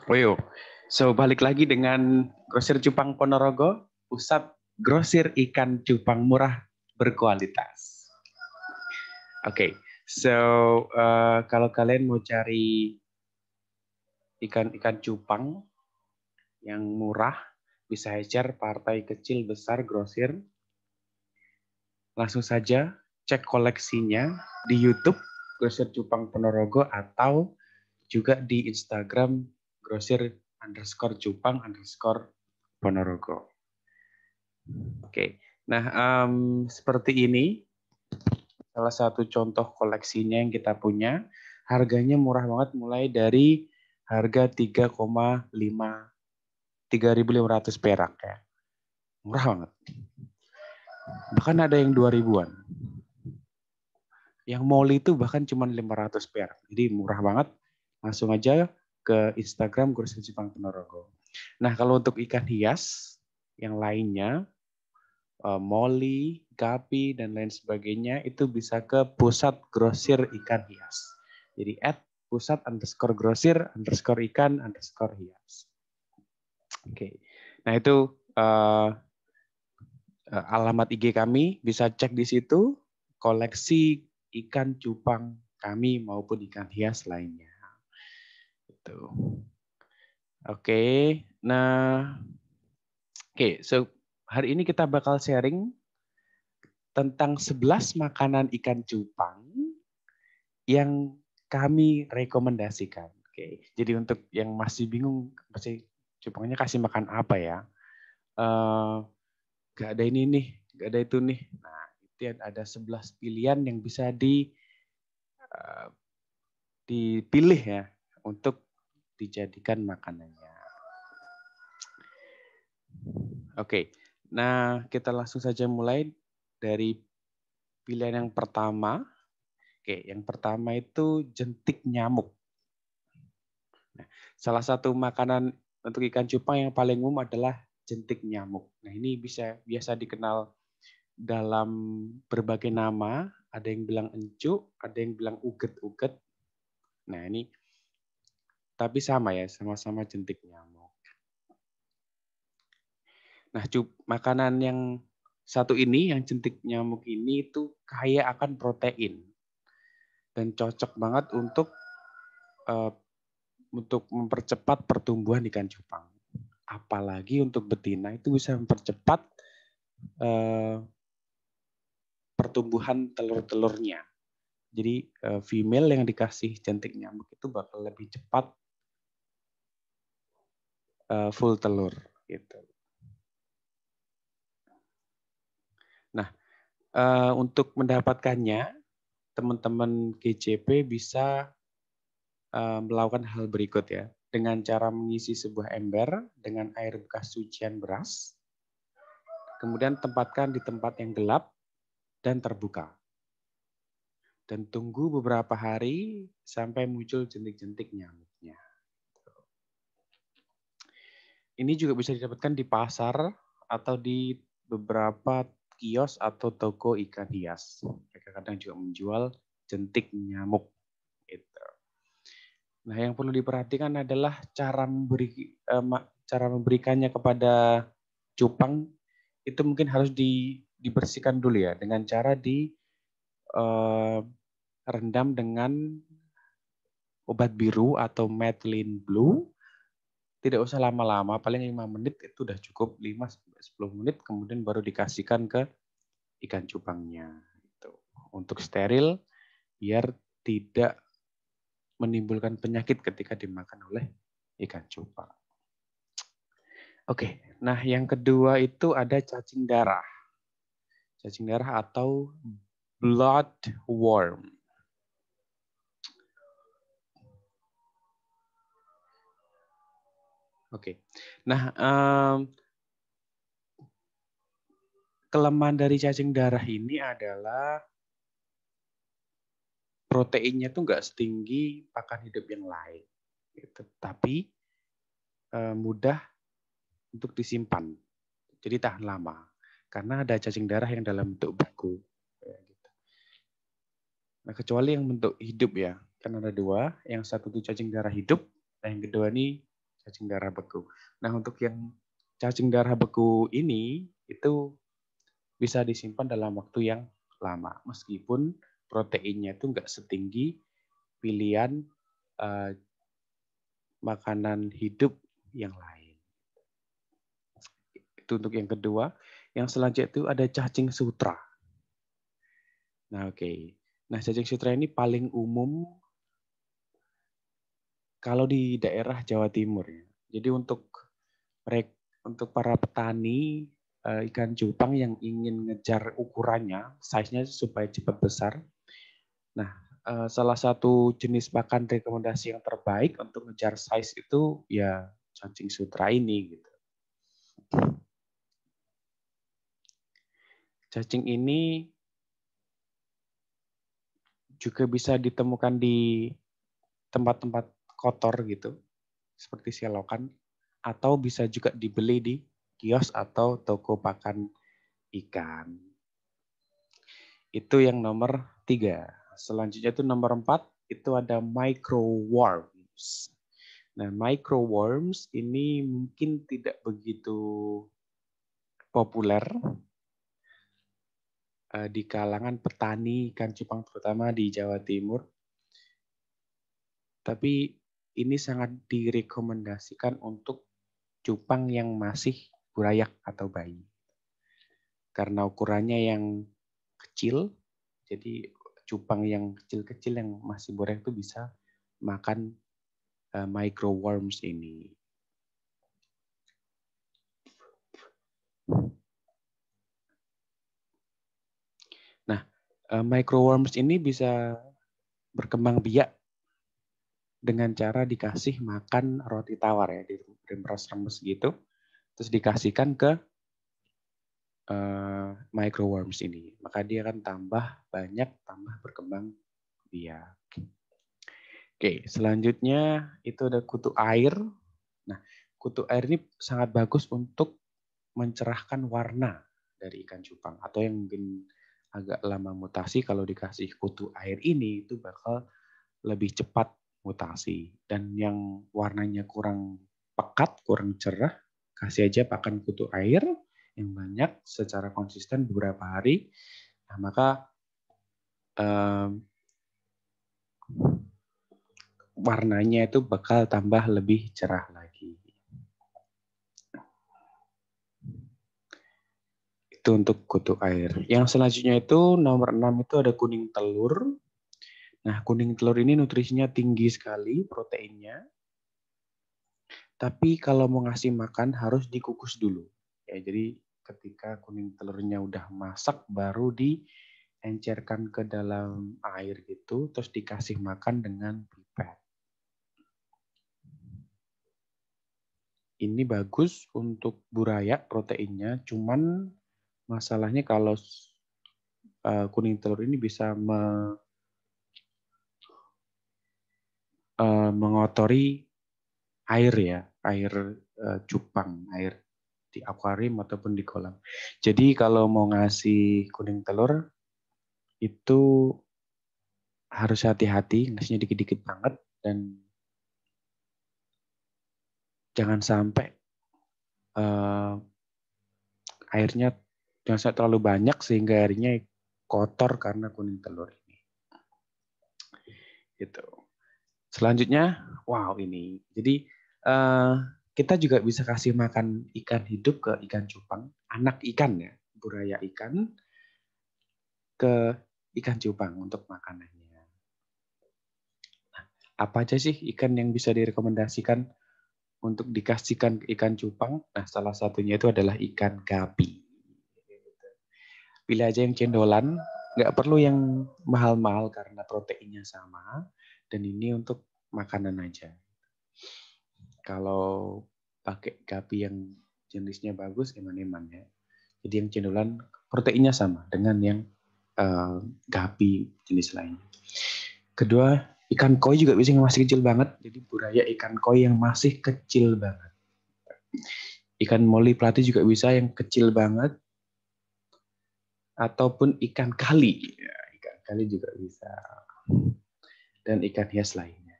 Woyo. So balik lagi dengan Grosir Cupang Ponorogo, pusat grosir ikan cupang murah berkualitas. Oke, so kalau kalian mau cari ikan-ikan cupang yang murah, bisa share partai kecil besar grosir. Langsung saja cek koleksinya di YouTube Grosir Cupang Ponorogo atau juga di Instagram grosir_cupang_Ponorogo. Oke, nah seperti ini salah satu contoh koleksinya yang kita punya. Harganya murah banget, mulai dari harga 3.500 perak ya. Murah banget. Bahkan ada yang 2.000-an. Yang moli itu bahkan cuma 500 perak. Jadi murah banget. Langsung aja ke Instagram Grosir Cupang Ponorogo. Nah, kalau untuk ikan hias yang lainnya, moli, gapi, dan lain sebagainya, itu bisa ke pusat grosir ikan hias. Jadi @pusat_grosir_ikan_hias. Oke. Nah, itu alamat IG kami, bisa cek di situ koleksi ikan cupang kami maupun ikan hias lainnya. Itu. Oke. Nah, so hari ini kita bakal sharing tentang 11 makanan ikan cupang yang kami rekomendasikan. Oke. Jadi untuk yang masih bingung, pasti cupangnya kasih makan apa ya? Gak ada ini nih, gak ada itu nih. Nah, itu ada 11 pilihan yang bisa dipilih ya untuk dijadikan makanannya. Oke. Nah, kita langsung saja mulai dari pilihan yang pertama. Oke, yang pertama itu jentik nyamuk. Nah, salah satu makanan untuk ikan cupang yang paling umum adalah jentik nyamuk. Nah, ini biasa dikenal dalam berbagai nama. Ada yang bilang encuk, ada yang bilang uget-uget. Nah, ini tapi sama ya, sama-sama jentik nyamuk. Nah, makanan yang satu ini, yang jentik nyamuk ini itu kaya akan protein dan cocok banget untuk mempercepat pertumbuhan ikan cupang. Apalagi untuk betina itu bisa mempercepat pertumbuhan telur-telurnya. Jadi female yang dikasih jentik nyamuk itu bakal lebih cepat full telur gitu. Nah, untuk mendapatkannya, teman-teman GCP bisa melakukan hal berikut ya. Dengan cara mengisi sebuah ember dengan air bekas cucian beras, kemudian tempatkan di tempat yang gelap dan terbuka. Dan tunggu beberapa hari sampai muncul jentik-jentik nyamuknya. Ini juga bisa didapatkan di pasar atau di beberapa kios atau toko ikan hias. Mereka kadang juga menjual jentik nyamuk. Gitu. Nah, yang perlu diperhatikan adalah cara memberikannya kepada cupang itu mungkin harus dibersihkan dulu ya dengan cara direndam dengan obat biru atau methylene blue. Tidak usah lama-lama, paling 5 menit itu udah cukup, 5-10 menit kemudian baru dikasihkan ke ikan cupangnya. Gitu. Untuk steril biar tidak menimbulkan penyakit ketika dimakan oleh ikan cupang. Oke, nah yang kedua itu ada cacing darah. Cacing darah atau bloodworm. Oke, nah kelemahan dari cacing darah ini adalah proteinnya tuh nggak setinggi pakan hidup yang lain, gitu. Tapi mudah untuk disimpan, jadi tahan lama. Karena ada cacing darah yang dalam bentuk beku. Gitu. Nah, kecuali yang bentuk hidup ya, kan ada dua. Yang satu itu cacing darah hidup, Nah, yang kedua ini cacing darah beku. Nah, untuk yang cacing darah beku ini itu bisa disimpan dalam waktu yang lama, meskipun proteinnya itu nggak setinggi pilihan makanan hidup yang lain. Itu untuk yang kedua. Yang selanjutnya itu ada cacing sutra. Nah, oke. Nah, cacing sutra ini paling umum kalau di daerah Jawa Timur ya. Jadi untuk para petani ikan cupang yang ingin ngejar ukurannya, size-nya supaya cepat besar. Nah, salah satu jenis pakan rekomendasi yang terbaik untuk ngejar size itu ya cacing sutra ini gitu. Cacing ini juga bisa ditemukan di tempat-tempat kotor gitu, seperti selokan, atau bisa juga dibeli di kios atau toko pakan ikan. Itu yang nomor 3. Selanjutnya itu nomor 4, itu ada microworms. Nah, microworms ini mungkin tidak begitu populer di kalangan petani ikan cupang terutama di Jawa Timur. Tapi ini sangat direkomendasikan untuk cupang yang masih burayak atau bayi. Karena ukurannya yang kecil, jadi cupang yang kecil-kecil yang masih burayak itu bisa makan microworms ini. Nah, microworms ini bisa berkembang biak dengan cara dikasih makan roti tawar ya, diremes-remes gitu, terus dikasihkan ke microworms ini. Maka dia akan tambah banyak, tambah berkembang biak. Oke, selanjutnya itu ada kutu air. Nah, kutu air ini sangat bagus untuk mencerahkan warna dari ikan cupang. Atau yang mungkin agak lama mutasi, kalau dikasih kutu air ini itu bakal lebih cepat mutasi. Dan yang warnanya kurang pekat, kurang cerah, kasih aja pakan kutu air yang banyak secara konsisten beberapa hari. Nah, maka warnanya itu bakal tambah lebih cerah lagi. Itu untuk kutu air. Yang selanjutnya itu nomor 6 itu ada kuning telur. Nah, kuning telur ini nutrisinya tinggi sekali, proteinnya. Tapi kalau mau ngasih makan harus dikukus dulu. Ya, jadi ketika kuning telurnya udah masak baru diencerkan ke dalam air gitu, terus dikasih makan dengan pipet. Ini bagus untuk burayak proteinnya, cuman masalahnya kalau kuning telur ini bisa mengotori air ya, air cupang, air di akuarium ataupun di kolam. Jadi kalau mau ngasih kuning telur itu harus hati-hati, ngasihnya dikit-dikit banget dan jangan sampai airnya jangan sampai terlalu banyak sehingga airnya kotor karena kuning telur ini. Gitu. Selanjutnya, wow ini. Jadi kita juga bisa kasih makan ikan hidup ke ikan cupang, anak ikan ya, buraya ikan ke ikan cupang untuk makanannya. Nah, apa aja sih ikan yang bisa direkomendasikan untuk dikasihkan ke ikan cupang? Nah, salah satunya itu adalah ikan gapi. Pilih aja yang cendolan, nggak perlu yang mahal-mahal karena proteinnya sama, dan ini untuk makanan aja. Kalau pakai gapi yang jenisnya bagus, eman-eman ya. Jadi yang cendolan proteinnya sama dengan yang gapi jenis lain. Kedua, ikan koi juga bisa yang masih kecil banget. Jadi buraya ikan koi yang masih kecil banget. Ikan moli platy juga bisa yang kecil banget. Ataupun ikan kali. Ya, ikan kali juga bisa. Dan ikan hias lainnya.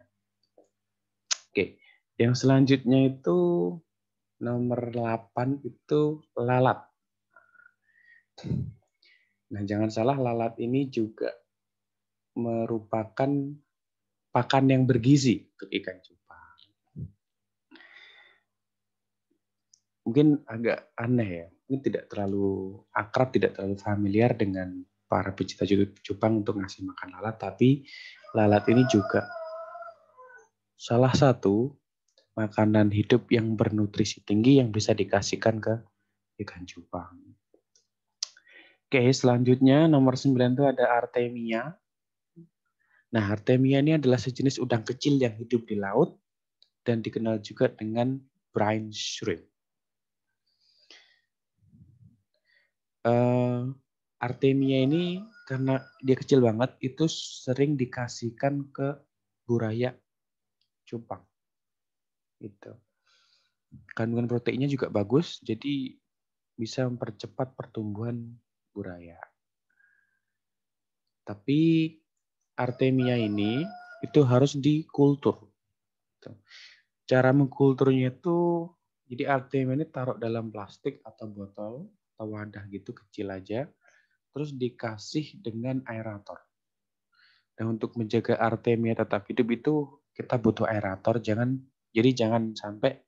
Oke. Yang selanjutnya itu nomor 8 itu lalat. Nah, jangan salah, lalat ini juga merupakan pakan yang bergizi untuk ikan cupang. Mungkin agak aneh ya, mungkin tidak terlalu akrab, tidak terlalu familiar dengan para pecinta cupang untuk ngasih makan lalat, tapi lalat ini juga salah satu makanan hidup yang bernutrisi tinggi yang bisa dikasihkan ke ikan cupang. Oke, selanjutnya nomor 9 itu ada Artemia. Nah, Artemia ini adalah sejenis udang kecil yang hidup di laut dan dikenal juga dengan brine shrimp. Artemia ini karena dia kecil banget, itu sering dikasihkan ke buraya cupang. Gitu. Kandungan proteinnya juga bagus, jadi bisa mempercepat pertumbuhan buraya. Tapi Artemia ini itu harus dikultur. Cara mengkulturnya itu, jadi Artemia ini taruh dalam plastik atau botol atau wadah gitu kecil aja, terus dikasih dengan aerator. Dan untuk menjaga Artemia tetap hidup itu kita butuh aerator, jadi jangan sampai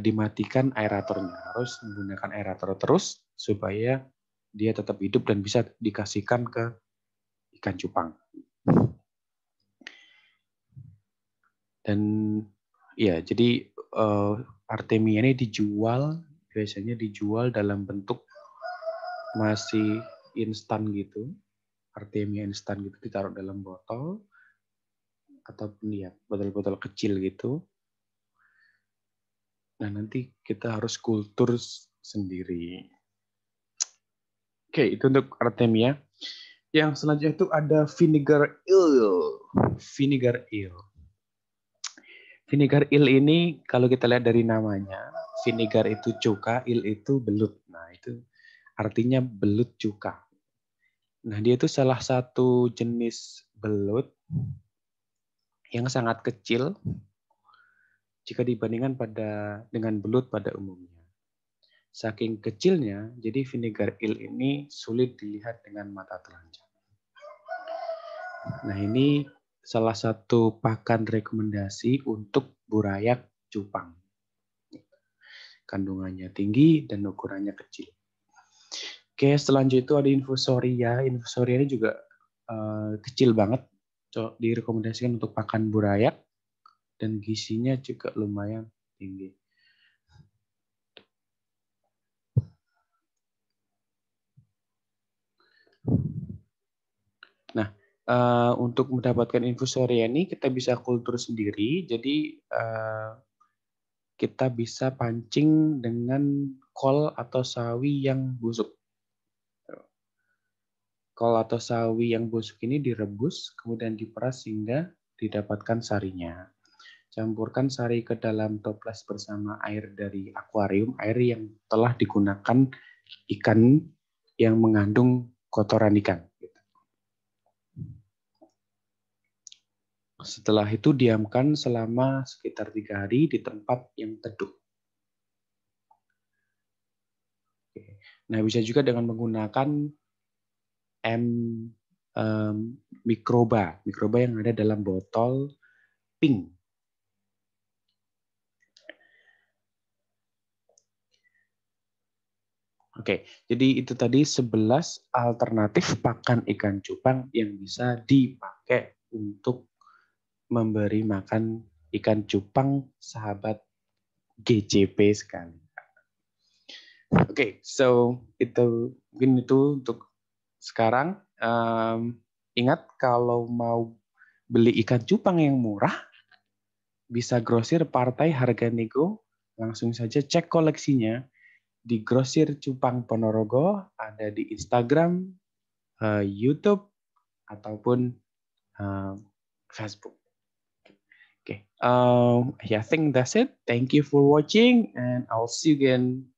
dimatikan aeratornya. Harus menggunakan aerator terus supaya dia tetap hidup dan bisa dikasihkan ke ikan cupang. Dan ya, jadi Artemia ini biasanya dijual dalam bentuk masih instan gitu. Artemia instan gitu ditaruh dalam botol ataupun ya botol-botol kecil gitu. Nah, nanti kita harus kultur sendiri. Oke, itu untuk Artemia. Yang selanjutnya itu ada vinegar eel. Vinegar eel. Vinegar eel ini kalau kita lihat dari namanya, vinegar itu cuka, eel itu belut. Nah, itu artinya belut cuka. Nah, dia itu salah satu jenis belut yang sangat kecil jika dibandingkan dengan belut pada umumnya. Saking kecilnya, jadi vinegar eel ini sulit dilihat dengan mata telanjang. Nah, ini salah satu pakan rekomendasi untuk burayak cupang. Kandungannya tinggi dan ukurannya kecil. Oke, selanjutnya itu ada infusoria. Infusoria ini juga kecil banget. Direkomendasikan untuk pakan burayak dan gizinya juga lumayan tinggi. Nah, untuk mendapatkan infusoria ini kita bisa kultur sendiri. Jadi kita bisa pancing dengan kol atau sawi yang busuk. Kol atau sawi yang busuk ini direbus, kemudian diperas hingga didapatkan sarinya. Campurkan sari ke dalam toples bersama air dari akuarium, air yang telah digunakan ikan yang mengandung kotoran ikan. Setelah itu diamkan selama sekitar 3 hari di tempat yang teduh. Nah, bisa juga dengan menggunakan mikroba yang ada dalam botol pink. Oke, jadi itu tadi 11 alternatif pakan ikan cupang yang bisa dipakai untuk memberi makan ikan cupang sahabat GCP sekali. Oke, so mungkin itu untuk sekarang. Ingat kalau mau beli ikan cupang yang murah, bisa grosir partai harga nego, langsung saja cek koleksinya di Grosir Cupang Ponorogo, ada di Instagram, YouTube, ataupun Facebook. Okay, I think that's it. Thank you for watching, and I'll see you again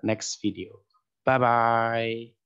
next video. Bye-bye.